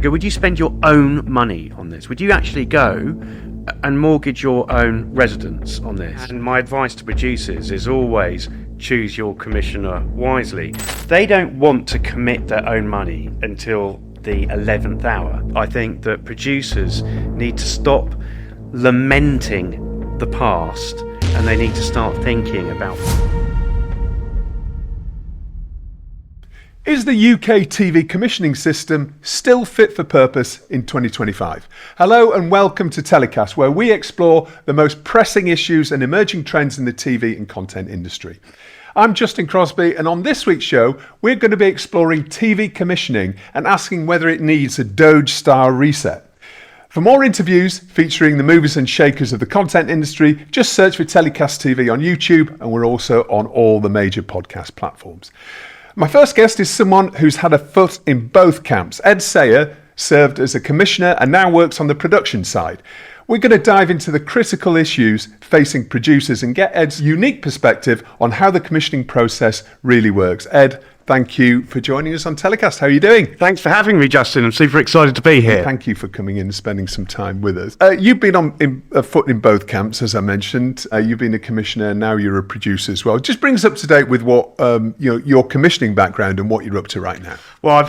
I go, would you spend your own money on this? Would you actually go and mortgage your own residence on this? And my advice to producers is always choose your commissioner wisely. They don't want to commit their own money until the 11th hour. I think that producers need to stop lamenting the past and they need to start thinking about Is the UK TV commissioning system still fit for purpose in 2025? Hello and welcome to Telecast, where we explore the most pressing issues and emerging trends in the TV and content industry. I'm Justin Crosby, and on this week's show, we're going to be exploring TV commissioning and asking whether it needs a Doge-style reset. For more interviews featuring the movers and shakers of the content industry, just search for Telecast TV on YouTube, and we're also on all the major podcast platforms. My first guest is someone who's had a foot in both camps. Ed Sayer served as a commissioner and now works on the production side. We're going to dive into the critical issues facing producers and get Ed's unique perspective on how the commissioning process really works. Ed, thank you for joining us on Telecast. How are you doing? Thanks for having me, Justin. I'm super excited to be here. Thank you for coming in and spending some time with us. You've been on a foot in both camps, as I mentioned. You've been a commissioner, and now you're a producer as well. Just bring us up to date with what your commissioning background and what you're up to right now. Well, I've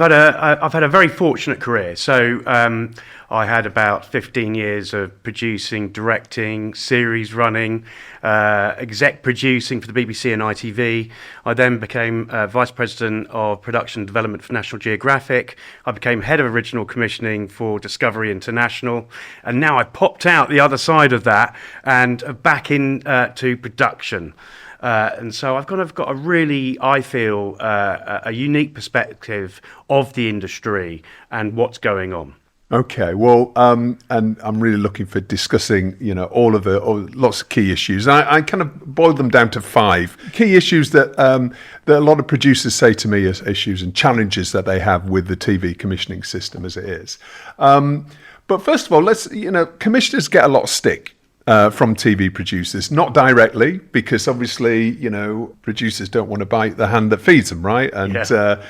had a very fortunate career. So I had about 15 years of producing, directing, series running, exec producing for the BBC and ITV. I then became Vice President of Production and Development for National Geographic. I became Head of Original Commissioning for Discovery International. And now I popped out the other side of that and back into production. And so I've kind of got a really, I feel, a unique perspective of the industry and what's going on. Okay, well, and I'm really looking for discussing, all of lots of key issues. I kind of boiled them down to 5 key issues that a lot of producers say to me as issues and challenges that they have with the TV commissioning system as it is. But first of all, commissioners get a lot of stick from TV producers, not directly, because obviously, producers don't want to bite the hand that feeds them, right? And yeah.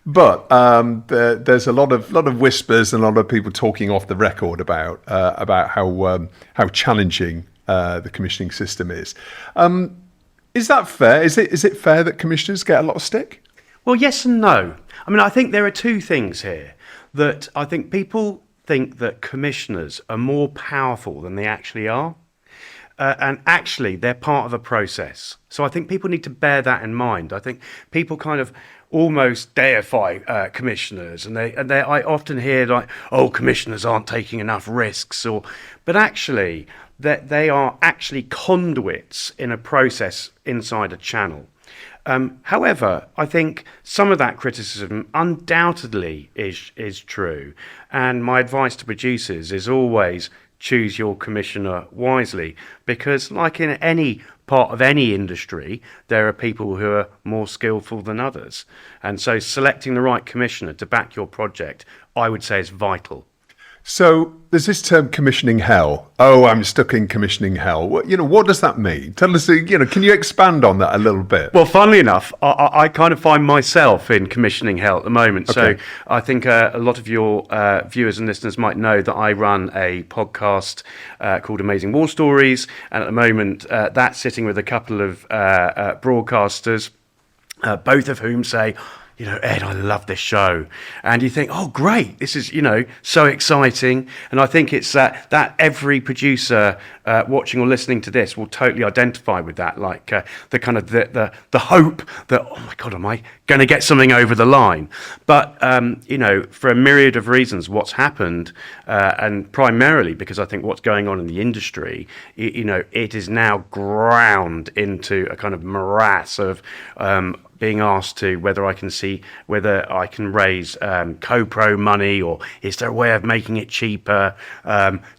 But there's a lot of whispers and a lot of people talking off the record about how challenging the commissioning system is. Is that fair? Is it fair that commissioners get a lot of stick? Well, yes and no. I mean, I think there are two things here that I think people think that commissioners are more powerful than they actually are. And actually, they're part of a process. So I think people need to bear that in mind. I think people kind of almost deify commissioners, and I often hear like, "Oh, commissioners aren't taking enough risks," but actually, that they are actually conduits in a process inside a channel. However, I think some of that criticism undoubtedly is true, and my advice to producers is always choose your commissioner wisely, because like in any part of any industry, there are people who are more skillful than others. And so selecting the right commissioner to back your project, I would say, is vital. So there's this term commissioning hell. Oh, I'm stuck in commissioning hell. What does that mean? Tell us, can you expand on that a little bit? Well, funnily enough, I kind of find myself in commissioning hell at the moment. Okay. So I think a lot of your viewers and listeners might know that I run a podcast called Amazing War Stories. And at the moment, that's sitting with a couple of broadcasters, both of whom say, Ed, I love this show. And you think, oh, great, this is, so exciting. And I think it's that every producer watching or listening to this will totally identify with that, like the kind of the hope that, oh my God, am I going to get something over the line? But, for a myriad of reasons, what's happened, and primarily because I think what's going on in the industry, it is now ground into a kind of morass of being asked to whether I can raise co-pro money, or is there a way of making it cheaper?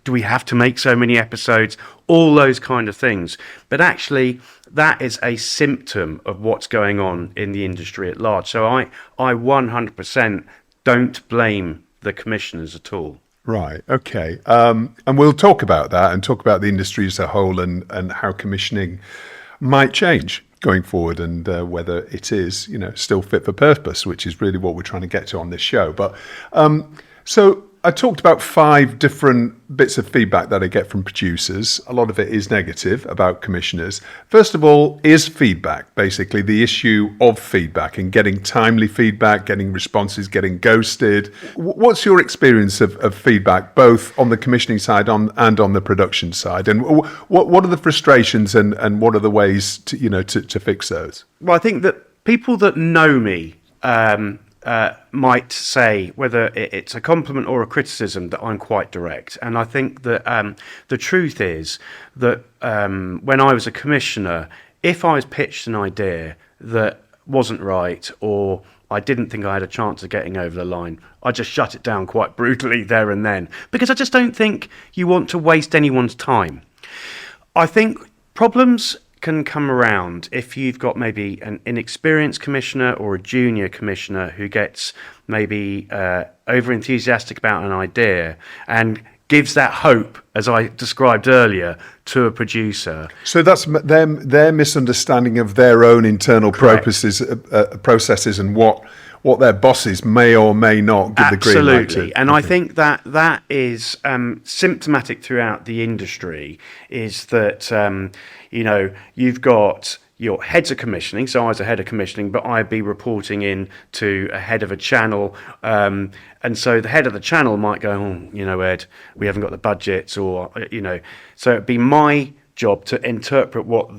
Do we have to make so many episodes? All those kind of things. But actually, that is a symptom of what's going on in the industry at large. So I 100% don't blame the commissioners at all. Right. Okay. And we'll talk about that and talk about the industry as a whole and how commissioning might change going forward, and whether it is, still fit for purpose, which is really what we're trying to get to on this show. But so I talked about 5 different bits of feedback that I get from producers. A lot of it is negative about commissioners. First of all, is feedback, basically the issue of feedback and getting timely feedback, getting responses, getting ghosted. What's your experience of feedback, both on the commissioning side and on the production side? And what are the frustrations and what are the ways to fix those? Well, I think that people that know me might say, whether it's a compliment or a criticism, that I'm quite direct. And I think that the truth is that when I was a commissioner, if I was pitched an idea that wasn't right or I didn't think I had a chance of getting over the line, I just shut it down quite brutally there and then, because I just don't think you want to waste anyone's time. I think problems can come around if you've got maybe an inexperienced commissioner or a junior commissioner who gets maybe over enthusiastic about an idea and gives that hope, as I described earlier, to a producer. So that's their misunderstanding of their own internal processes and what their bosses may or may not give the green light to. Absolutely. And I think that is symptomatic throughout the industry, is that, you've got your heads of commissioning. So I was a head of commissioning, but I'd be reporting in to a head of a channel. And so the head of the channel might go, Ed, we haven't got the budgets, or, so it'd be my job to interpret what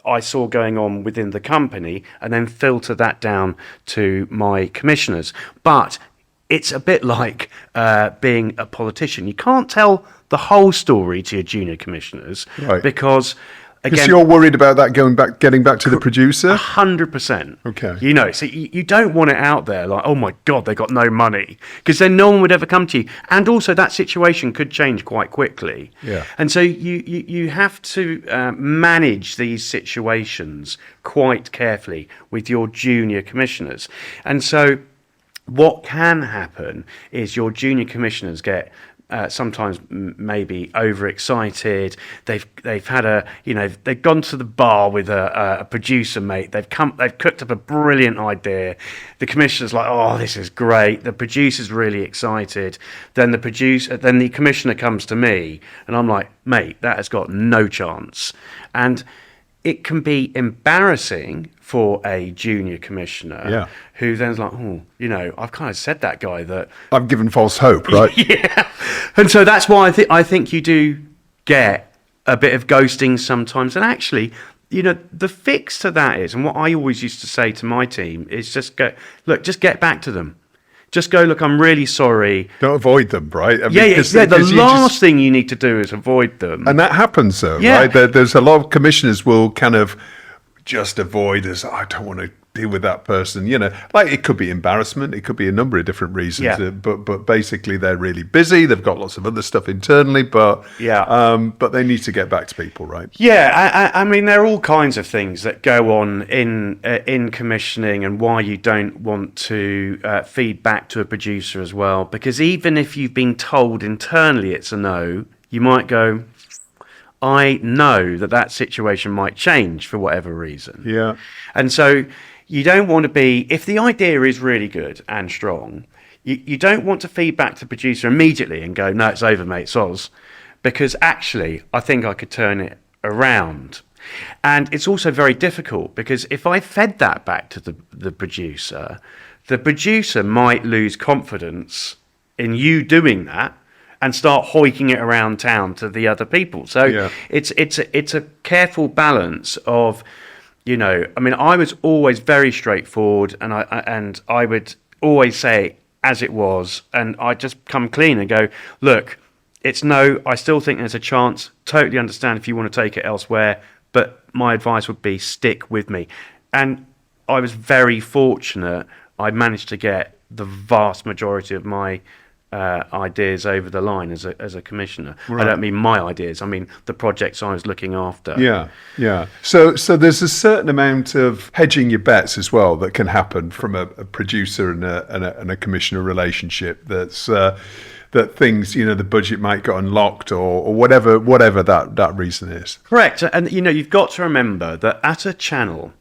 I saw going on within the company and then filter that down to my commissioners. But it's a bit like being a politician. You can't tell the whole story to your junior commissioners, right? Because you're worried about that getting back to the producer? 100%. Okay. So you don't want it out there like, oh my God, they got no money, because then no one would ever come to you. And also that situation could change quite quickly. Yeah. And so you have to manage these situations quite carefully with your junior commissioners. And so what can happen is your junior commissioners get sometimes maybe overexcited. They've had they've gone to the bar with a producer mate. They've cooked up a brilliant idea. The commissioner's like, oh, this is great. The producer's really excited. Then the commissioner comes to me, and I'm like, mate, that has got no chance. And it can be embarrassing for a junior commissioner who then's like, I've kind of said that guy that I've given false hope, right? Yeah. And so that's why I think you do get a bit of ghosting sometimes. And actually, the fix to that is, and what I always used to say to my team is just get back to them. Just go, look, I'm really sorry. Don't avoid them, right? The last thing you need to do is avoid them. And that happens, though, right? There's a lot of commissioners will kind of just avoid as, I don't want to deal with that person. Like it could be embarrassment. It could be a number of different reasons. Yeah. But basically, they're really busy. They've got lots of other stuff internally, but they need to get back to people, right? Yeah, I mean, there are all kinds of things that go on in commissioning, and why you don't want to feed back to a producer as well. Because even if you've been told internally it's a no, you might go, I know that situation might change for whatever reason. Yeah. And so you don't want to be, if the idea is really good and strong, you don't want to feed back to the producer immediately and go, no, it's over, mate, soz. Because actually, I think I could turn it around. And it's also very difficult, because if I fed that back to the producer might lose confidence in you doing that and start hoiking it around town to the other people. So it's a careful balance of, I was always very straightforward, and I would always say as it was, and I just come clean and go, look, it's no, I still think there's a chance. Totally understand if you want to take it elsewhere, but my advice would be stick with me. And I was very fortunate. I managed to get the vast majority of my ideas over the line as a commissioner. Right. I don't mean my ideas. I mean the projects I was looking after. Yeah. So there's a certain amount of hedging your bets as well that can happen from a producer and a commissioner relationship. That's that things, the budget might get unlocked or whatever that reason is. Correct. And you've got to remember that at a channel,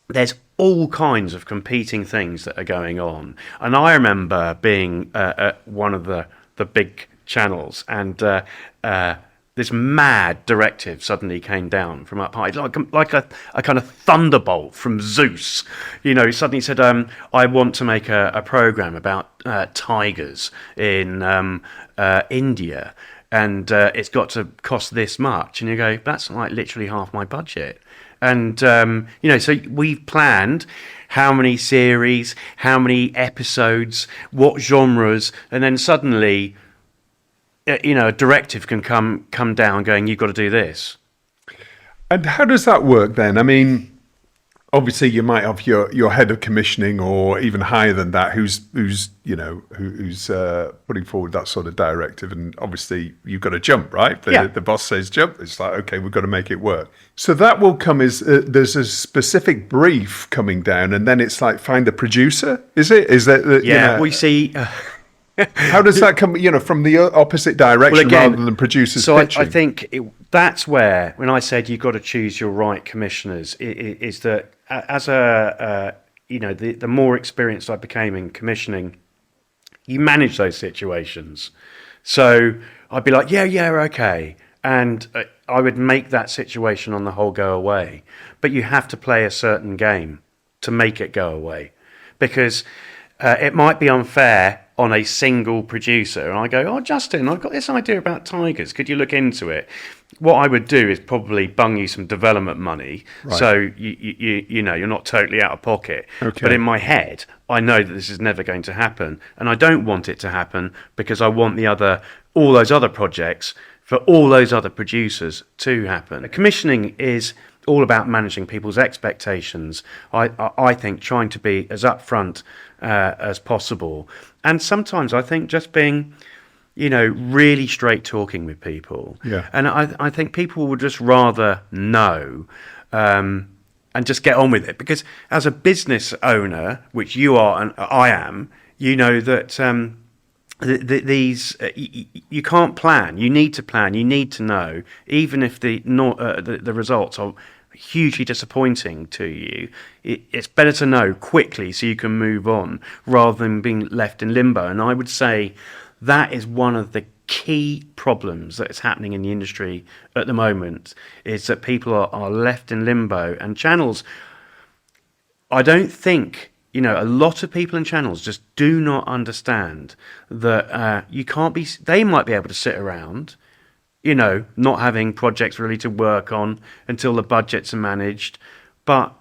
there's all kinds of competing things that are going on. And I remember being at one of the the big channels, and this mad directive suddenly came down from up high, like a kind of thunderbolt from Zeus. You know, he suddenly said, I want to make a program about tigers in India, and it's got to cost this much. And you go, that's like literally half my budget. And, you know, so we've planned how many series, how many episodes, what genres, and then suddenly, you know, a directive can come down going, you've got to do this. And how does that work then? I mean, obviously you might have your head of commissioning or even higher than that who's putting forward that sort of directive, and obviously you've got to jump, right? The boss says jump, it's like, okay, we've got to make it work. So that will come as there's a specific brief coming down, and then it's like find a producer, is that Yeah, you know, we see... how does that come, you know, from the opposite direction rather than producers pitching? I think that's where, when I said you've got to choose your right commissioners, is that as you know, the more experienced I became in commissioning, you manage those situations. So I'd be like, yeah, okay. And I would make that situation on the whole go away. But you have to play a certain game to make it go away. Because it might be unfair on a single producer, and I go, oh, Justin, I've got this idea about tigers, could you look into it? What I would do is probably bung you some development money, right, so you know, you're not totally out of pocket. Okay. But in my head, I know that this is never going to happen, and I don't want it to happen because I want all those other projects for all those other producers to happen. Commissioning is all about managing people's expectations. I think trying to be as upfront as possible, and sometimes I think just being, you know, really straight talking with people. Yeah. And I think people would just rather know and just get on with it, because as a business owner, which you are and I am, you know that you can't plan. You need to plan. You need to know, even if the results are hugely disappointing to you, it's better to know quickly so you can move on rather than being left in limbo. And I would say that is one of the key problems that is happening in the industry at the moment, is that people are left in limbo. And channels, I don't think, you know, a lot of people in channels just do not understand that you can't be, they might be able to sit around, you know, not having projects really to work on until the budgets are managed. But,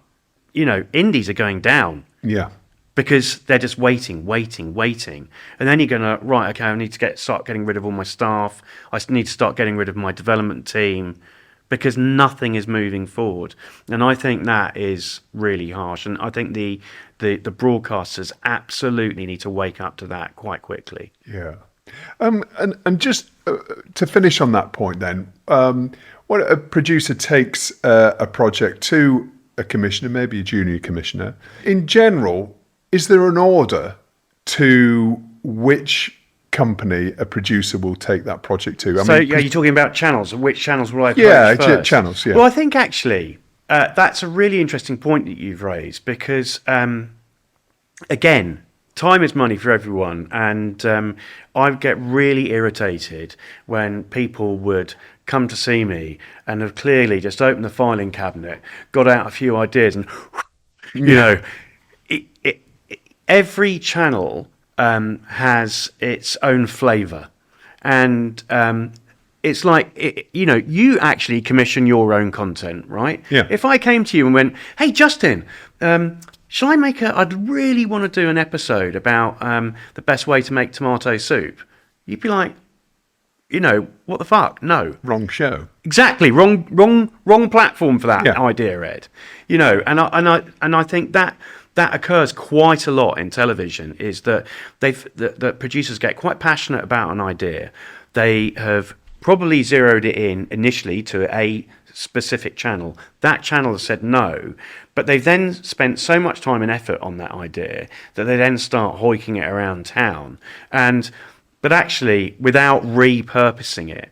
you know, indies are going down. Yeah. Because they're just waiting. And then you're going to, right, okay, I need to start getting rid of all my staff. I need to start getting rid of my development team, because nothing is moving forward. And I think that is really harsh. And I think the broadcasters absolutely need to wake up to that quite quickly. Yeah. And just to finish on that point then, when a producer takes a project to a commissioner, maybe a junior commissioner, in general, is there an order to which company a producer will take that project to? So you're talking about channels. Which channels will I approach first? Channels, yeah. Well, I think actually that's a really interesting point that you've raised, because, again, time is money for everyone, and I get really irritated when people would come to see me and have clearly just opened the filing cabinet, got out a few ideas, and, you know, every channel has its own flavour, and it's like, you know, you actually commission your own content, right? Yeah. If I came to you and went, hey, Justin, shall I I'd really want to do an episode about the best way to make tomato soup. You'd be like, you know, what the fuck? No. Wrong show. Exactly. Wrong platform for that idea, Ed. You know, and I think that occurs quite a lot in television, is that that producers get quite passionate about an idea. They have probably zeroed it in initially to a specific channel. That channel has said no, but they've then spent so much time and effort on that idea that they then start hoiking it around town, but actually without repurposing it.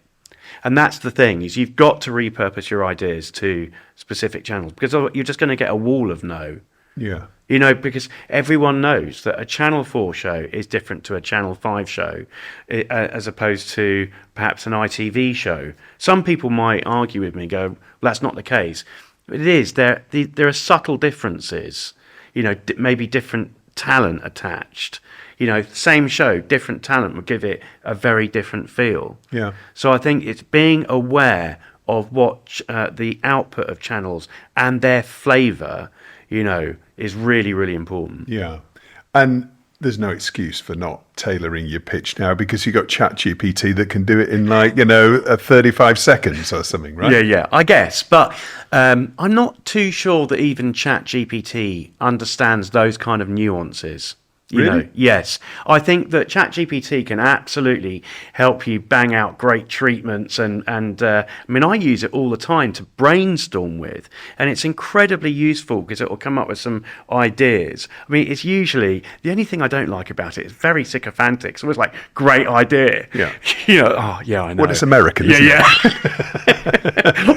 And that's the thing, is you've got to repurpose your ideas to specific channels, because you're just going to get a wall of no. Yeah. You know, because everyone knows that a Channel 4 show is different to a Channel 5 show, as opposed to perhaps an ITV show. Some people might argue with me and go, well, that's not the case. But it is. There are subtle differences, you know, maybe different talent attached. You know, same show, different talent would give it a very different feel. Yeah. So I think it's being aware of what the output of channels and their flavour, you know, is really, really important. Yeah. And there's no excuse for not tailoring your pitch now, because you've got ChatGPT that can do it in 35 seconds or something, right? Yeah, I guess. But I'm not too sure that even ChatGPT understands those kind of nuances. You know, yes. I think that ChatGPT can absolutely help you bang out great treatments and I mean, I use it all the time to brainstorm with, and it's incredibly useful because it will come up with some ideas. I mean, it's usually, the only thing I don't like about it is very sycophantic. It's always like, great idea. Yeah. You know, oh, yeah, I know. Well, it's American, isn't it?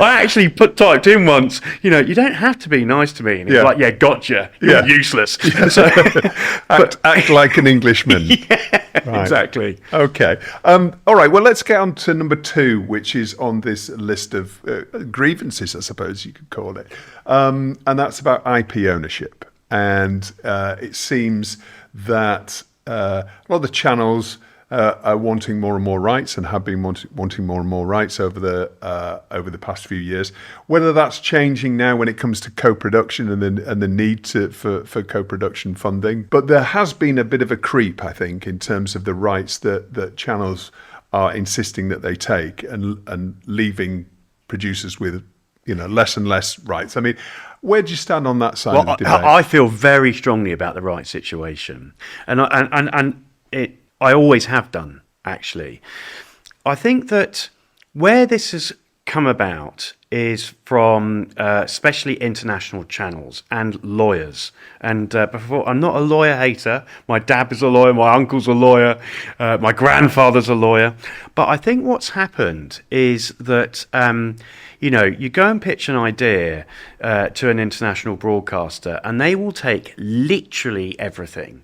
I actually typed in once, you know, you don't have to be nice to me. And it's like, yeah, gotcha. You're useless. So, Act like an Englishman. Right. Exactly. Okay. All right. Well, let's get on to number 2, which is on this list of grievances, I suppose you could call it. And that's about IP ownership. And it seems that a lot of the channels are wanting more and more rights, and have been wanting more and more rights over the past few years. Whether that's changing now when it comes to co-production and the need for co-production funding, but there has been a bit of a creep, I think, in terms of the rights that channels are insisting that they take, and leaving producers with, you know, less and less rights. I mean, where do you stand on that side of the debate? I feel very strongly about the rights situation, and I always have done, actually. I think that where this has come about is from especially international channels and lawyers. And before, I'm not a lawyer hater. My dad is a lawyer, my uncle's a lawyer, my grandfather's a lawyer. But I think what's happened is that, you know, you go and pitch an idea to an international broadcaster, and they will take literally everything.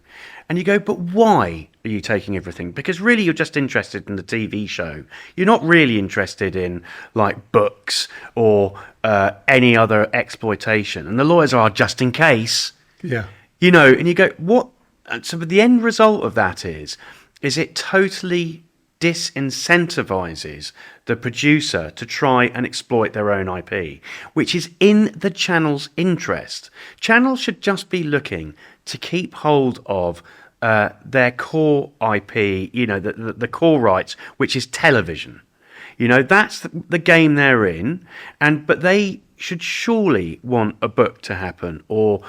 And you go, but why are you taking everything? Because really you're just interested in the TV show. You're not really interested in, like, books or any other exploitation. And the lawyers are just in case. Yeah. You know, and you go, what? So the end result of that is it totally disincentivizes the producer to try and exploit their own IP, which is in the channel's interest. Channels should just be looking to keep hold of their core IP, you know, the core rights, which is television. You know, that's the game they're in, but they should surely want a book to happen or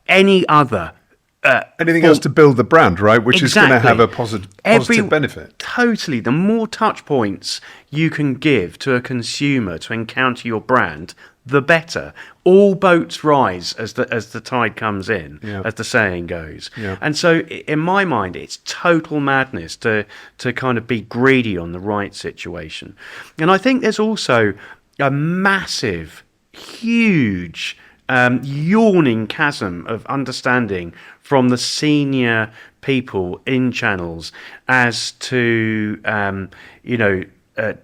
any other. Anything else to build the brand, right? Which is going to have a positive benefit. Totally. The more touch points you can give to a consumer to encounter your brand, the better. All boats rise as the tide comes in, as the saying goes. Yeah. And so in my mind, it's total madness to kind of be greedy on the right situation. And I think there's also a massive, huge, yawning chasm of understanding from the senior people in channels as to, you know,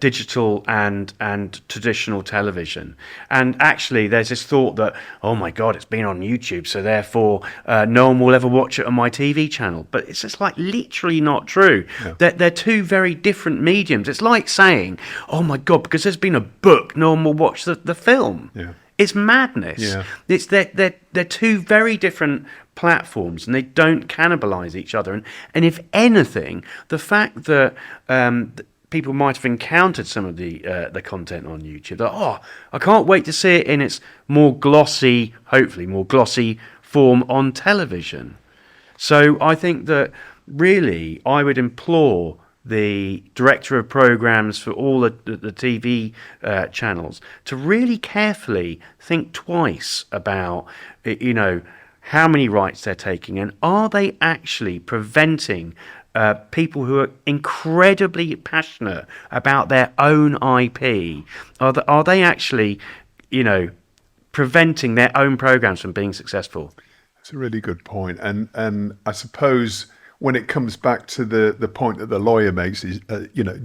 digital and traditional television. And actually there's this thought that, oh my God, it's been on YouTube, so therefore no one will ever watch it on my TV channel. But it's just like literally not true. Yeah. They're two very different mediums. It's like saying, oh my God, because there's been a book, no one will watch the film. Yeah. It's madness. Yeah. It's they're two very different platforms, and they don't cannibalize each other. And if anything, the fact that people might have encountered some of the content on YouTube, that I can't wait to see it in its more glossy, hopefully more glossy form on television. So I think that really I would implore the director of programs for all the TV channels to really carefully think twice about, you know, how many rights they're taking, and are they actually preventing people who are incredibly passionate about their own IP? Are they actually, you know, preventing their own programs from being successful? It's a really good point, and I suppose when it comes back to the point that the lawyer makes is,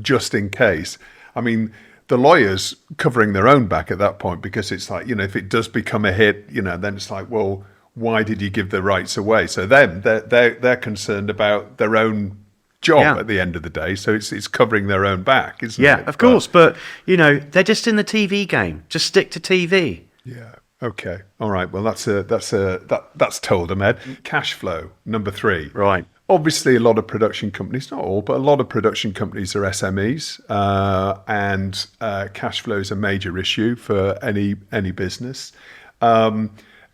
just in case. I mean, the lawyer's covering their own back at that point, because it's like, if it does become a hit, then it's like, well, why did you give the rights away? So then they're concerned about their own job at the end of the day. So it's covering their own back, isn't it? Yeah, of course. But they're just in the TV game. Just stick to TV. Yeah. Okay. All right. Well, that's told them, Ed. Cash flow, number 3. Right. Obviously, a lot of production companies, not all, but a lot of production companies are SMEs, and cash flow is a major issue for any business,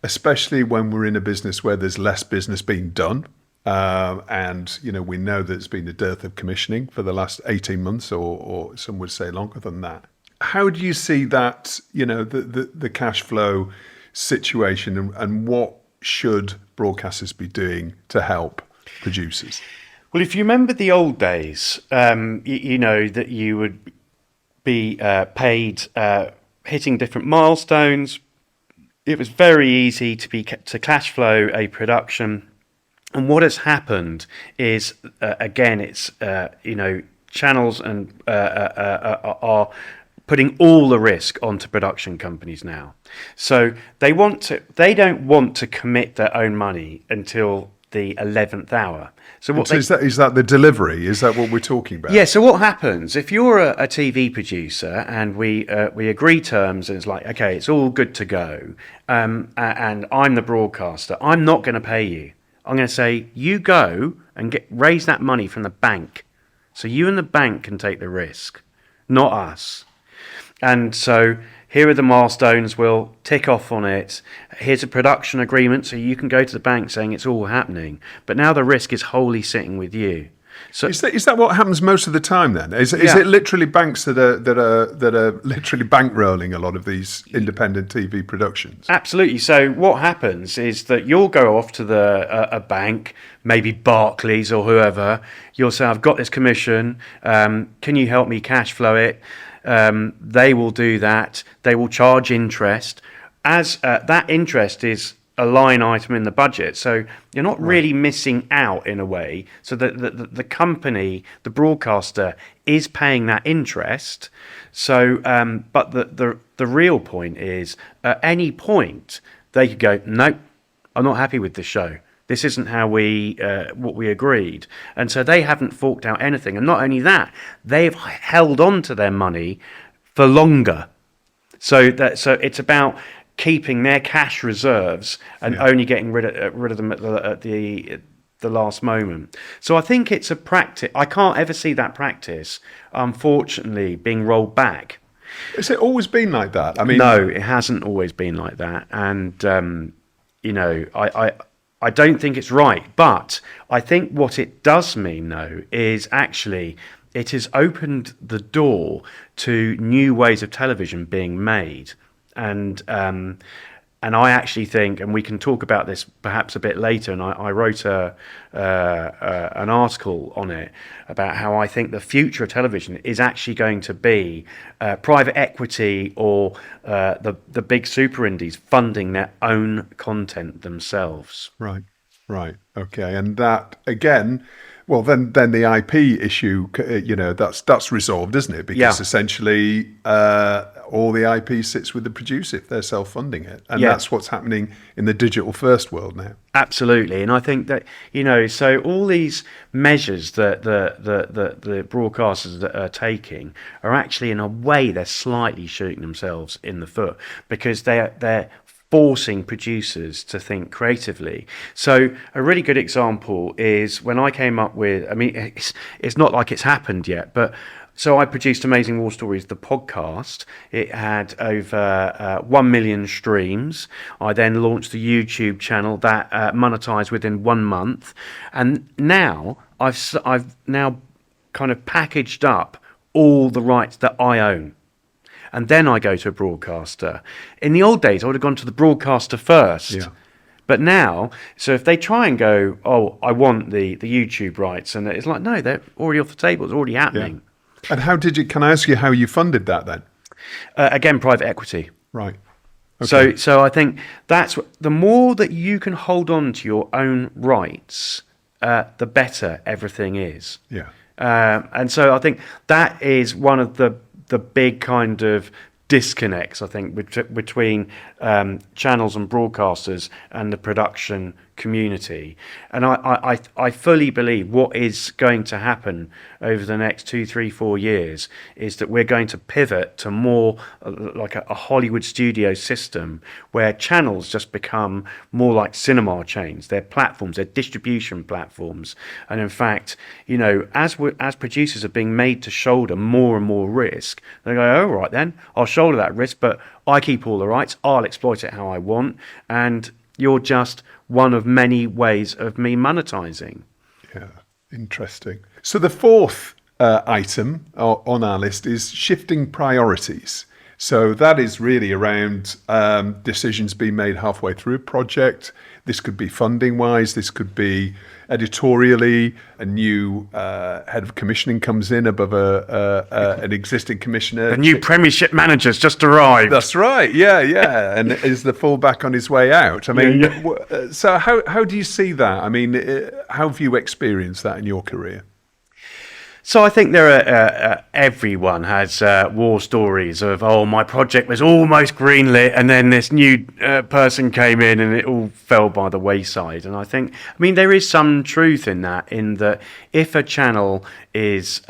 especially when we're in a business where there's less business being done. And we know that there's been a dearth of commissioning for the last 18 months, or some would say longer than that. How do you see that, the cash flow situation, and what should broadcasters be doing to help producers? Well, if you remember the old days, that you would be paid hitting different milestones. It was very easy to cash flow a production. And what has happened is, again, it's, channels and are putting all the risk onto production companies now. So they don't want to commit their own money until the 11th hour. So is that the delivery? Is that what we're talking about? Yeah. So what happens if you're a TV producer and we agree terms, and it's like, okay, it's all good to go, and I'm the broadcaster, I'm not going to pay you. I'm going to say, you go and raise that money from the bank. So you and the bank can take the risk, not us. And so here are the milestones, we'll tick off on it. Here's a production agreement, so you can go to the bank saying it's all happening. But now the risk is wholly sitting with you. So is that what happens most of the time then? Is it literally banks that are literally bankrolling a lot of these independent TV productions? Absolutely. So what happens is that you'll go off to a bank, maybe Barclays or whoever. You'll say, I've got this commission. Can you help me cash flow it? They will do that. They will charge interest. As that interest is a line item in the budget, so you're not really missing out in a way. So the company, the broadcaster, is paying that interest. So, but the real point is, at any point they could go, nope, I'm not happy with this show. This isn't how what we agreed. And so they haven't forked out anything. And not only that, they've held on to their money for longer. So it's about keeping their cash reserves and only getting rid of them at the last moment. So I think it's a practice. I can't ever see that practice, unfortunately, being rolled back. Has it always been like that? I mean, no, it hasn't always been like that. And I don't think it's right. But I think what it does mean, though, is actually it has opened the door to new ways of television being made. And I actually think, and we can talk about this perhaps a bit later, and I wrote an article on it about how I think the future of television is actually going to be private equity or the big super indies funding their own content themselves. Right. Okay. And that, again, well, then the IP issue, that's resolved, isn't it? Because essentially all the IP sits with the producer if they're self-funding it. And that's what's happening in the digital first world now. Absolutely. And I think that, so all these measures that the broadcasters are taking are actually, in a way, they're slightly shooting themselves in the foot, because they're forcing producers to think creatively. So a really good example is when I came up with, it's not like it's happened yet, but so I produced Amazing War Stories, the podcast. It had over 1 million streams. I then launched the YouTube channel that monetized within 1 month. And now I've now kind of packaged up all the rights that I own. And then I go to a broadcaster. In the old days, I would have gone to the broadcaster first. Yeah. But now, so if they try and go, oh, I want the YouTube rights, and it's like, no, they're already off the table. It's already happening. Yeah. And can I ask you how you funded that then? Again, private equity. Right. So I think the more that you can hold on to your own rights, the better everything is. Yeah. And so I think that is one of the big kind of disconnects, I think, between channels and broadcasters and the production community. And I fully believe what is going to happen over the next 2, 3, 4 years is that we're going to pivot to more like a Hollywood studio system where channels just become more like cinema chains. They're platforms, they're distribution platforms. And in fact, as producers are being made to shoulder more and more risk, they go, oh, right then, I'll shoulder that risk, but I keep all the rights, I'll exploit it how I want, and you're just one of many ways of me monetizing. Yeah, interesting. So the fourth item on our list is shifting priorities. So that is really around decisions being made halfway through a project. This could be funding-wise. This could be editorially. A new head of commissioning comes in above an existing commissioner. The new Premiership manager's just arrived. That's right. Yeah. And is the fullback on his way out? I mean, so how do you see that? I mean, how have you experienced that in your career? So I think there are everyone has war stories of, oh, my project was almost greenlit and then this new person came in and it all fell by the wayside. And I mean, there is some truth in that if a channel is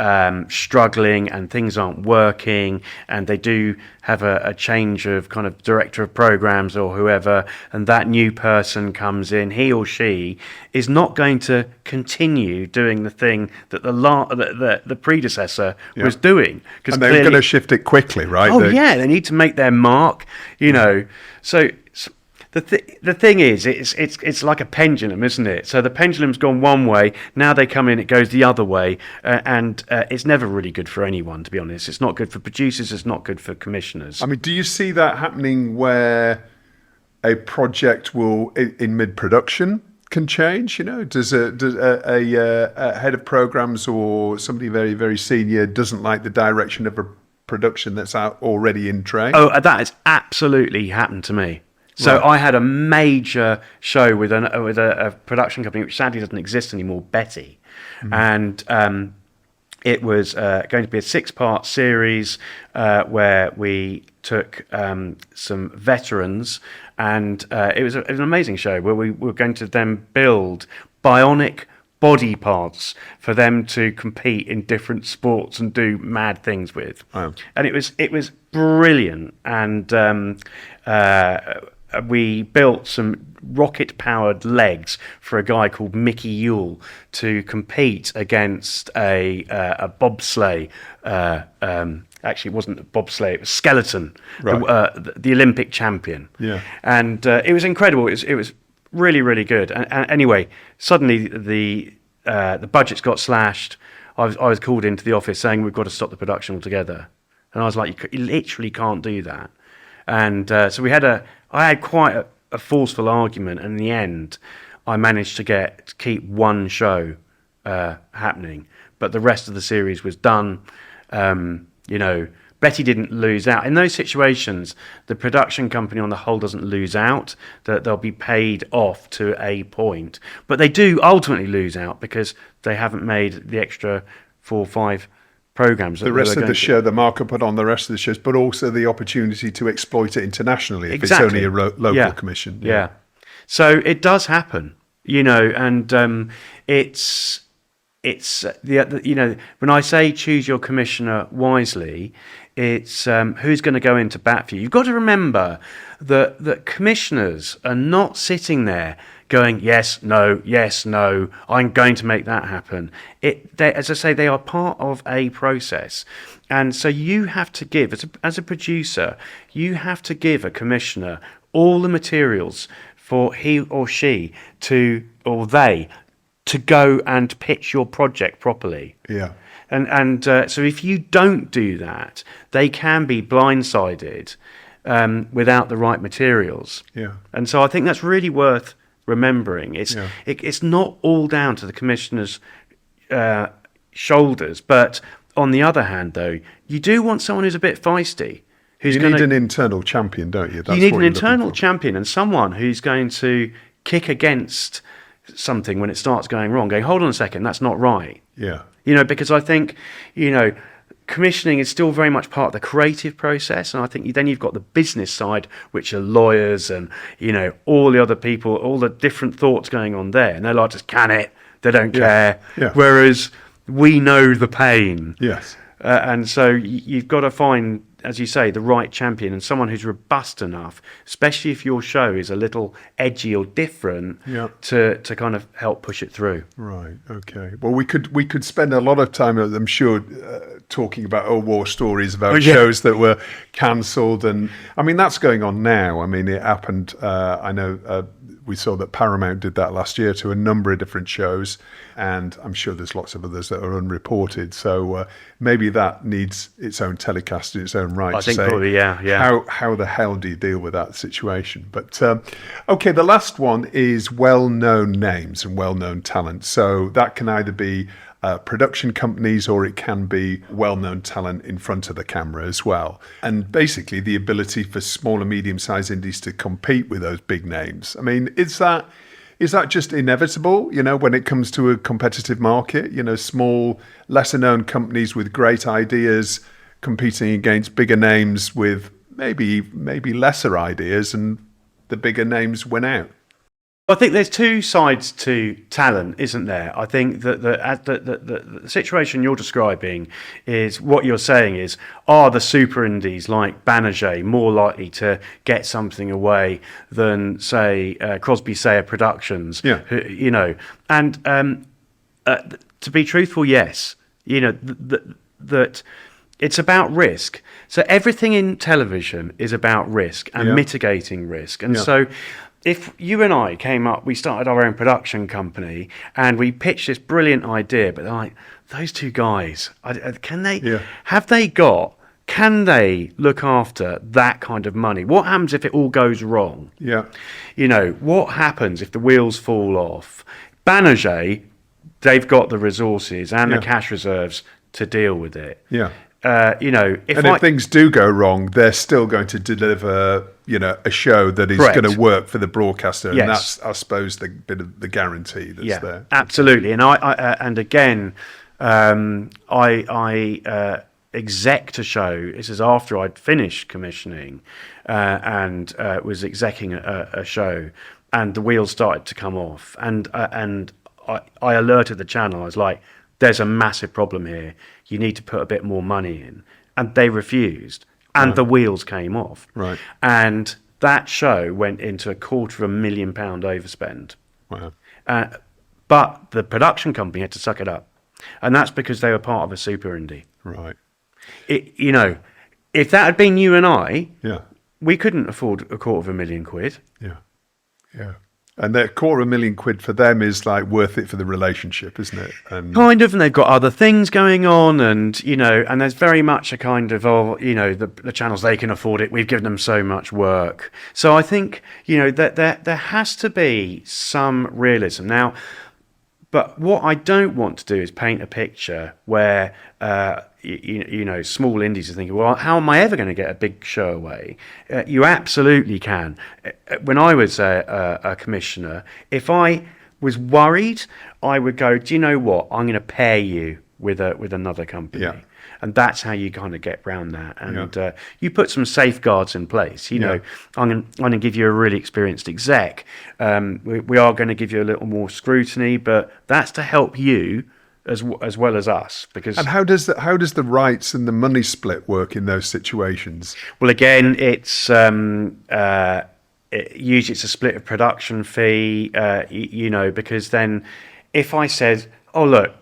struggling and things aren't working and they do have a change of kind of director of programs or whoever, and that new person comes in, he or she is not going to continue doing the thing that the predecessor was doing. And they're going to shift it quickly, right? Oh, they need to make their mark, So the thing is, it's like a pendulum, isn't it? So the pendulum's gone one way, now they come in, it goes the other way, and it's never really good for anyone, to be honest. It's not good for producers, it's not good for commissioners. I mean, do you see that happening where a project will, in mid-production, can change? Does a head of programs or somebody very, very senior doesn't like the direction of a production that's out already in train? Oh, that has absolutely happened to me. So right. I had a major show with a production company which sadly doesn't exist anymore, Betty, and it was going to be a 6-part series where we took some veterans, and it was an amazing show where we were going to then build bionic body parts for them to compete in different sports and do mad things with. Wow. And it was brilliant, and we built some rocket-powered legs for a guy called Mickey Yule to compete against a bobsleigh. Actually, it wasn't a bobsleigh; it was skeleton, right. the Olympic champion. Yeah, and it was incredible. It was really, really good. And anyway, suddenly the budgets got slashed. I was called into the office saying we've got to stop the production altogether, and I was like, you literally can't do that. And so I had quite a forceful argument, and in the end, I managed to keep one show happening, but the rest of the series was done. Betty didn't lose out. In those situations, the production company on the whole doesn't lose out, that they'll be paid off to a point. But they do ultimately lose out because they haven't made the extra 4 or 5 programs. The rest of the show, the markup on the rest of the shows, but also the opportunity to exploit it internationally if it's only a local commission. Yeah. So it does happen, and it's when I say choose your commissioner wisely, it's who's going to go into bat for you. You've got to remember that commissioners are not sitting there going, yes, no, I'm going to make that happen. As I say, they are part of a process. And so you have to give, as a producer, you have to give a commissioner all the materials for he or she to go and pitch your project properly. Yeah. And so if you don't do that, they can be blindsided without the right materials. Yeah. And so I think that's really worth remembering. It's not all down to the commissioner's shoulders, but on the other hand, though, you do want someone who's a bit feisty, who's You going need to... an internal champion, don't you? That's You need what an you're looking internal for. champion and someone who's going to kick against something when it starts going wrong, going, hold on a second, that's not right. Yeah. Because I think, commissioning is still very much part of the creative process. And I think then you've got the business side, which are lawyers and, all the other people, all the different thoughts going on there. And they're like, just can it. They don't care. Yeah. Whereas we know the pain. Yes. And so you've got to find, as you say, the right champion and someone who's robust enough, especially if your show is a little edgy or different, Yeah. to kind of help push it through. Right. Okay. Well, we could spend a lot of time, I'm sure, talking about war stories about shows that were cancelled, and I mean that's going on now. I mean it happened. I know we saw that Paramount did that last year to a number of different shows, and I'm sure there's lots of others that are unreported. So maybe that needs its own telecast in its own right. I think probably, yeah. How the hell do you deal with that situation? But okay, the last one is well-known names and well-known talent. So that can either be production companies or it can be well-known talent in front of the camera as well. And basically the ability for small and medium-sized indies to compete with those big names. I mean, is that just inevitable, when it comes to a competitive market? Small, lesser-known companies with great ideas competing against bigger names with maybe lesser ideas, and the bigger names win out. I think there's two sides to talent, isn't there? I think that the situation you're describing is what you're saying is, are the super indies like Banijay more likely to get something away than, say, Crosby Sayer Productions? Yeah. And to be truthful, yes. That it's about risk. So everything in television is about risk and mitigating risk. And so if you and I we started our own production company and we pitched this brilliant idea, but they're like, those two guys, can they look after that kind of money? What happens if it all goes wrong? Yeah. What happens if the wheels fall off? Banijay, they've got the resources and the cash reserves to deal with it. Yeah. If things do go wrong, they're still going to deliver, a show that is Correct. going to work for the broadcaster, Yes. and that's, I suppose, the bit of the guarantee that's there. Absolutely. And I execed a show. This is after I'd finished commissioning, and was execing a show, and the wheels started to come off, and I alerted the channel. I was like, there's a massive problem here. You need to put a bit more money in. And they refused. And the wheels came off. Right. And that show went into £250,000 overspend. Wow. But the production company had to suck it up. And that's because they were part of a super indie. Right. If that had been you and I, Yeah. we couldn't afford £250,000. Yeah. Yeah. And that £250,000 for them is like worth it for the relationship, isn't it? And kind of, and they've got other things going on, and and there's very much a kind of the channels, they can afford it. We've given them so much work, so I think that there has to be some realism now. But what I don't want to do is paint a picture where small indies are thinking, well, how am I ever going to get a big show away? You absolutely can. When I was a commissioner, if I was worried, I would go, do you know what? I'm going to pair you with another company. Yeah. And that's how you kind of get around that. And you put some safeguards in place. I'm going to give you a really experienced exec. We are going to give you a little more scrutiny, but that's to help you as well as us. And how does the rights and the money split work in those situations? Well, again, it's usually it's a split of production fee. Because then if I said, oh look,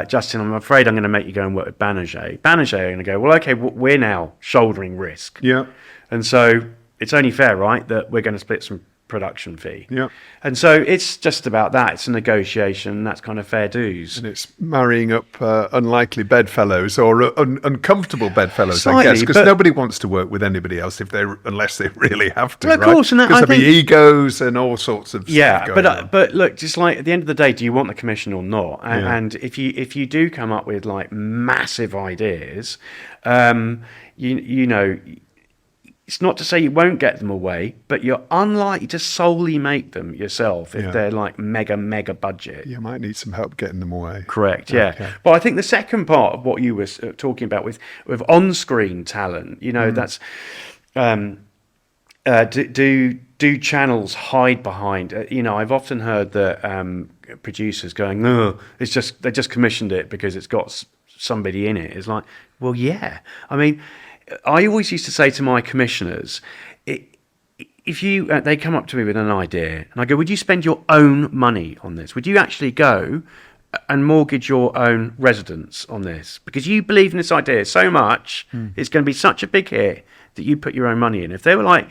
Justin, I'm afraid I'm going to make you go and work with Banijay are going to go, well, okay, we're now shouldering risk. Yeah. And so it's only fair, right, that we're going to split some production fee. Yeah. And so it's just about that. It's a negotiation. That's kind of fair dues. And it's marrying up unlikely bedfellows or uncomfortable bedfellows, Slightly, I guess, because nobody wants to work with anybody else unless they really have to, well, of right? course, and because there'll be egos and all sorts of stuff going on. But look, just like at the end of the day, do you want the commission or not? And if you do come up with like massive ideas, it's not to say you won't get them away, but you're unlikely to solely make them yourself if they're like mega budget. You might need some help getting them away. Correct, yeah. Okay. But I think the second part of what you were talking about with on-screen talent, that's do channels hide behind? I've often heard that producers going, "No, they just commissioned it because it's got somebody in it." It's like, well, yeah. I mean, I always used to say to my commissioners, if you they come up to me with an idea, and I go, "Would you spend your own money on this? Would you actually go and mortgage your own residence on this because you believe in this idea so much, it's going to be such a big hit that you put your own money in?" If they were like,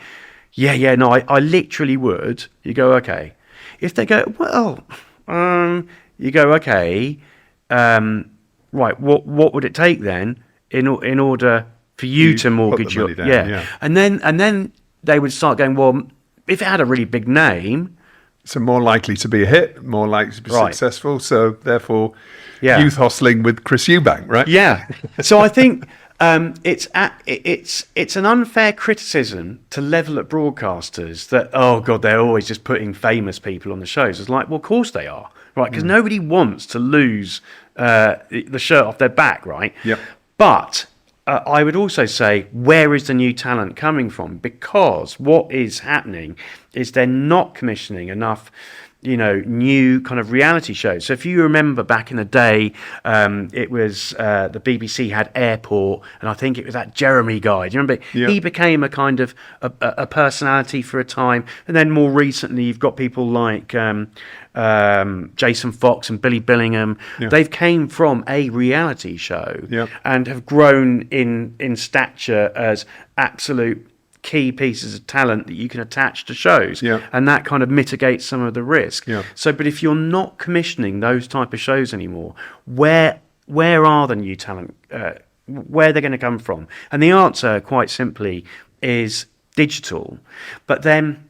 yeah, no, I literally would, you go, okay. If they go, well, you go, okay, right, what would it take then in order for you to mortgage your down, yeah. And then they would start going, well, if it had a really big name, so more likely to be a hit, more likely to be successful. So therefore, youth hostling with Chris Eubank, right? Yeah. So I think it's an unfair criticism to level at broadcasters that, oh God, they're always just putting famous people on the shows. It's like, well, of course they are, right? Because nobody wants to lose the shirt off their back, right? Yep. But I would also say, where is the new talent coming from? Because what is happening is they're not commissioning enough, new kind of reality shows. So if you remember back in the day, it was the BBC had Airport, and I think it was that Jeremy guy. Do you remember? Yeah. He became a kind of a personality for a time, and then more recently, you've got people like Jason Fox and Billy Billingham. Yeah. They've came from a reality show Yeah. and have grown in stature as absolute key pieces of talent that you can attach to shows, and that kind of mitigates some of the risk. So, but if you're not commissioning those type of shows anymore, where are the new talent? Where they're going to come from? And the answer, quite simply, is digital. But then,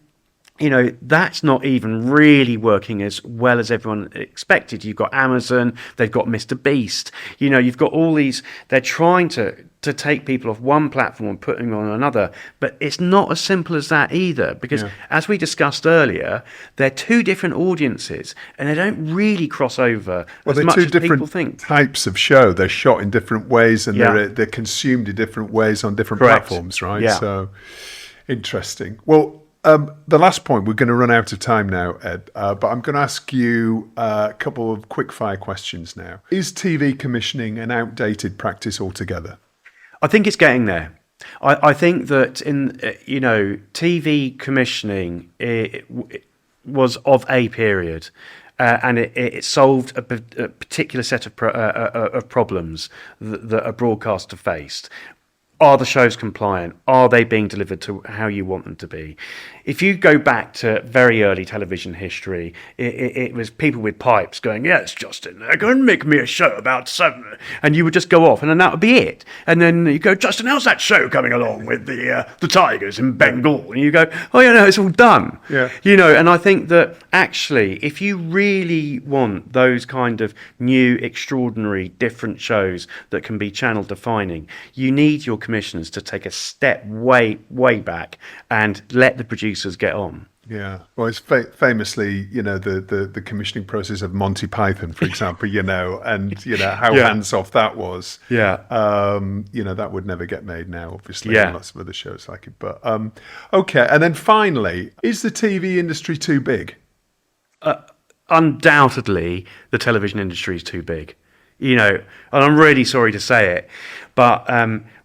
that's not even really working as well as everyone expected. You've got Amazon, they've got Mr. Beast. You've got all these. They're trying to take people off one platform and put them on another, but it's not as simple as that either. Because as we discussed earlier, they're two different audiences, and they don't really cross over as much as people think. Types of show. They're shot in different ways, and they're consumed in different ways on different platforms, right? Yeah. So interesting. Well. The last point, we're going to run out of time now, Ed, but I'm going to ask you a couple of quick-fire questions now. Is TV commissioning an outdated practice altogether? I think it's getting there. I think that in TV commissioning it was of a period, and it solved a particular set of problems that a broadcaster faced. Are the shows compliant? Are they being delivered to how you want them to be? If you go back to very early television history, it was people with pipes going, "Yes, Justin, go and make me a show about something," and you would just go off, and then that would be it. And then you go, "Justin, how's that show coming along with the tigers in Bengal?" And you go, "Oh yeah, no, it's all done." Yeah. And I think that actually, if you really want those kind of new, extraordinary, different shows that can be channel defining, you need your commissioners to take a step way back and let the producers get on. Yeah, well, it's famously, the commissioning process of Monty Python, for example, and how hands off that was. Yeah. That would never get made now, obviously. And lots of other shows like it. But okay, and then finally, is the TV industry too big? Undoubtedly, the television industry is too big. And I'm really sorry to say it, but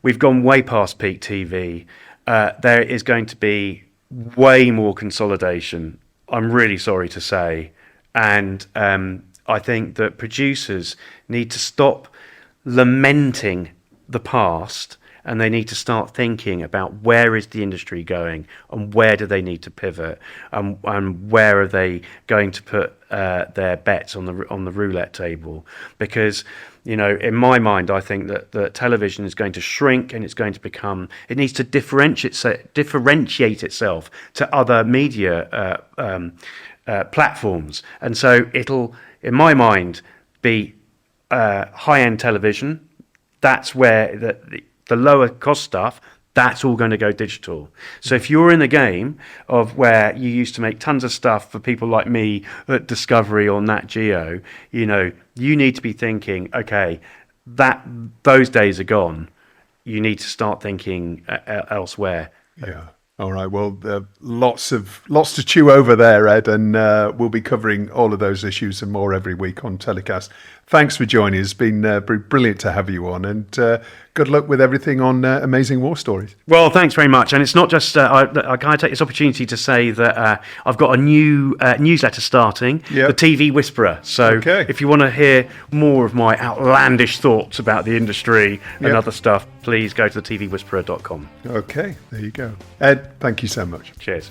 we've gone way past peak TV. There is going to be way more consolidation, I'm really sorry to say. And I think that producers need to stop lamenting the past, and they need to start thinking about where is the industry going, and where do they need to pivot, and where are they going to put their bets on the roulette table. Because in my mind, I think that television is going to shrink, and it needs to differentiate itself to other media platforms. And so it'll, in my mind, be high-end television. That's where the lower cost stuff, that's all going to go digital. So if you're in the game of where you used to make tons of stuff for people like me at Discovery or Nat Geo, you need to be thinking, okay, those days are gone. You need to start thinking elsewhere. Yeah. All right. Well, lots to chew over there, Ed, and we'll be covering all of those issues and more every week on Telecast. Thanks for joining us. It's been brilliant to have you on, and good luck with everything on Amazing War Stories. Well, thanks very much. And it's not just, I kind of take this opportunity to say that I've got a new newsletter starting, Yep. the TV Whisperer. So if you want to hear more of my outlandish thoughts about the industry and other stuff, please go to thetvwhisperer.com. Okay, there you go. Ed, thank you so much. Cheers.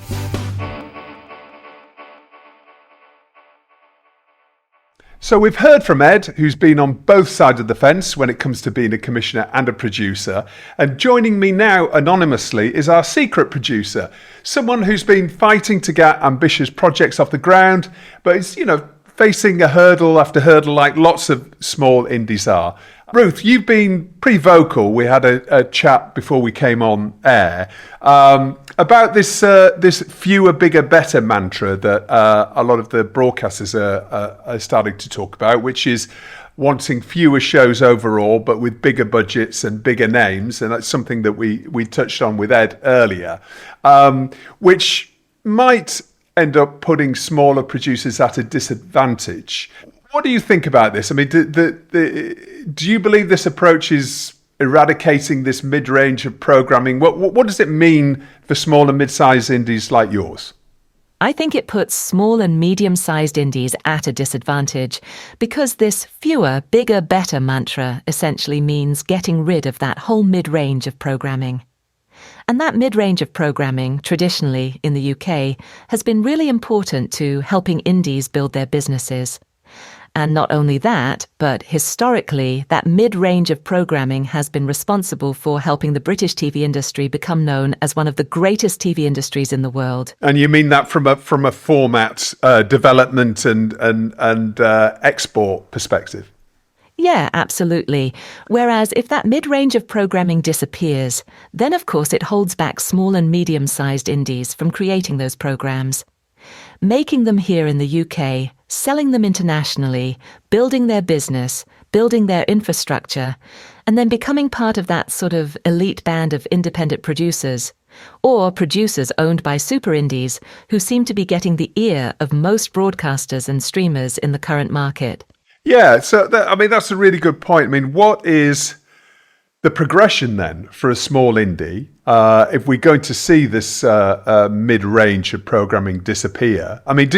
So we've heard from Ed, who's been on both sides of the fence when it comes to being a commissioner and a producer. And joining me now anonymously is our secret producer, someone who's been fighting to get ambitious projects off the ground, but is, facing a hurdle after hurdle like lots of small indies are. Ruth, you've been pretty vocal. We had a chat before we came on air about this fewer, bigger, better mantra that a lot of the broadcasters are starting to talk about, which is wanting fewer shows overall, but with bigger budgets and bigger names. And that's something that we touched on with Ed earlier, which might end up putting smaller producers at a disadvantage. What do you think about this? I mean, do you believe this approach is eradicating this mid-range of programming? What does it mean for small and mid-sized indies like yours? I think it puts small and medium-sized indies at a disadvantage because this fewer, bigger, better mantra essentially means getting rid of that whole mid-range of programming. And that mid-range of programming, traditionally in the UK, has been really important to helping indies build their businesses. And not only that, but historically, that mid-range of programming has been responsible for helping the British TV industry become known as one of the greatest TV industries in the world. And you mean that from a format development and export perspective? Yeah, absolutely. Whereas if that mid-range of programming disappears, then of course it holds back small and medium-sized indies from creating those programs. Making them here in the UK, selling them internationally, building their business, building their infrastructure, and then becoming part of that sort of elite band of independent producers, or producers owned by super indies who seem to be getting the ear of most broadcasters and streamers in the current market. Yeah, so that's a really good point. I mean, what is the progression then for a small indie if we're going to see this mid-range of programming disappear? I mean,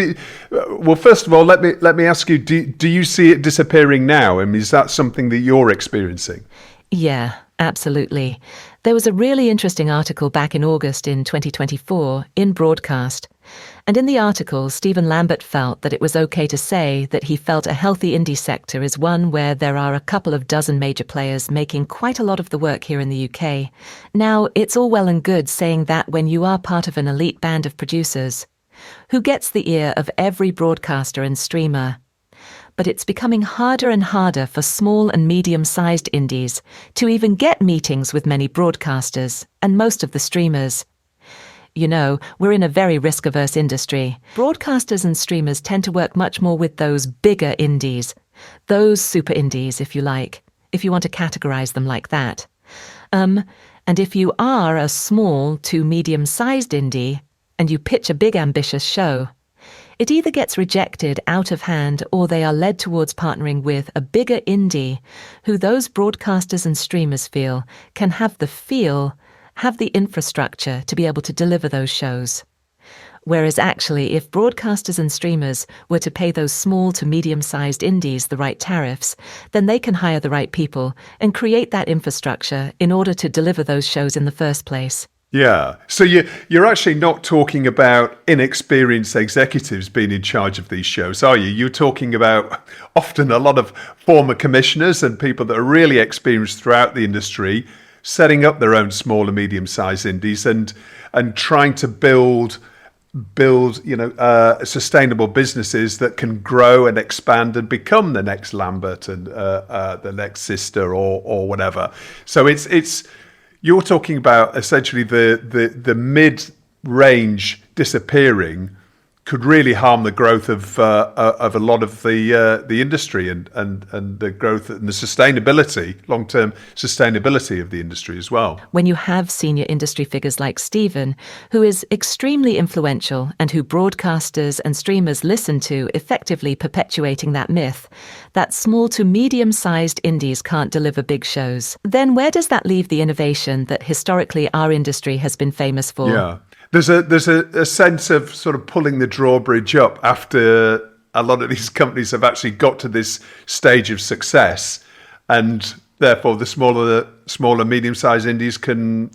first of all, let me ask you: do you see it disappearing now? I mean, is that something that you're experiencing? Yeah, absolutely. There was a really interesting article back in August in 2024 in Broadcast. And in the article, Stephen Lambert felt that it was okay to say that he felt a healthy indie sector is one where there are a couple of dozen major players making quite a lot of the work here in the UK. Now, it's all well and good saying that when you are part of an elite band of producers. Who gets the ear of every broadcaster and streamer? But it's becoming harder and harder for small and medium-sized indies to even get meetings with many broadcasters and most of the streamers. We're in a very risk-averse industry. Broadcasters and streamers tend to work much more with those bigger indies, those super indies, if you like, if you want to categorize them like that. And if you are a small to medium-sized indie and you pitch a big ambitious show, it either gets rejected out of hand or they are led towards partnering with a bigger indie who those broadcasters and streamers feel can have the infrastructure to be able to deliver those shows. Whereas actually, if broadcasters and streamers were to pay those small to medium-sized indies the right tariffs, then they can hire the right people and create that infrastructure in order to deliver those shows in the first place. Yeah. So you're actually not talking about inexperienced executives being in charge of these shows, are you? You're talking about often a lot of former commissioners and people that are really experienced throughout the industry setting up their own small and medium-sized indies and trying to build sustainable businesses that can grow and expand and become the next Lambert and the next Sister or whatever. So it's you're talking about essentially the mid-range disappearing could really harm the growth of a lot of the industry and the growth and the sustainability, long-term sustainability of the industry as well. When you have senior industry figures like Stephen, who is extremely influential and who broadcasters and streamers listen to, effectively perpetuating that myth that small to medium-sized indies can't deliver big shows, then where does that leave the innovation that historically our industry has been famous for? Yeah. There's a sense of sort of pulling the drawbridge up after a lot of these companies have actually got to this stage of success, and therefore the smaller medium-sized indies can,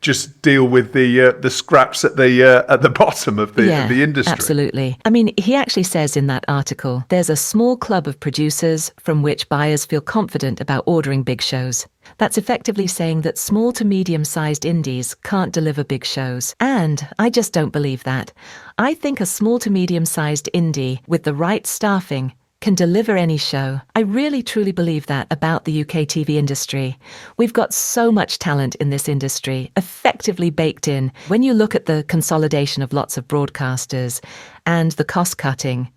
just deal with the scraps at the bottom of the industry. Absolutely. I mean, he actually says in that article, there's a small club of producers from which buyers feel confident about ordering big shows. That's effectively saying that small to medium-sized indies can't deliver big shows. And I just don't believe that. I think a small to medium-sized indie with the right staffing can deliver any show. I really truly believe that about the UK TV industry. We've got so much talent in this industry, effectively baked in. When you look at the consolidation of lots of broadcasters and the cost cutting,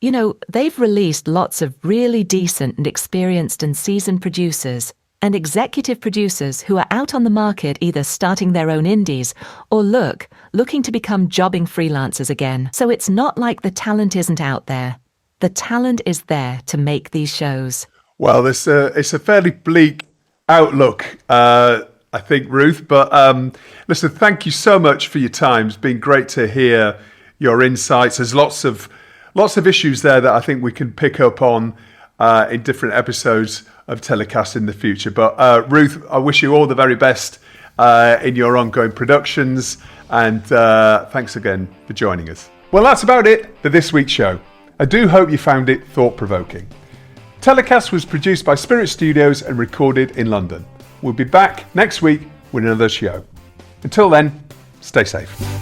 they've released lots of really decent and experienced and seasoned producers and executive producers who are out on the market either starting their own indies or looking to become jobbing freelancers again. So it's not like the talent isn't out there. The talent is there to make these shows. Well, it's a fairly bleak outlook, I think, Ruth. But listen, thank you so much for your time. It's been great to hear your insights. There's lots of issues there that I think we can pick up on in different episodes of Telecast in the future. But Ruth, I wish you all the very best in your ongoing productions, and thanks again for joining us. Well, that's about it for this week's show. I do hope you found it thought-provoking. Telecast was produced by Spirit Studios and recorded in London. We'll be back next week with another show. Until then, stay safe.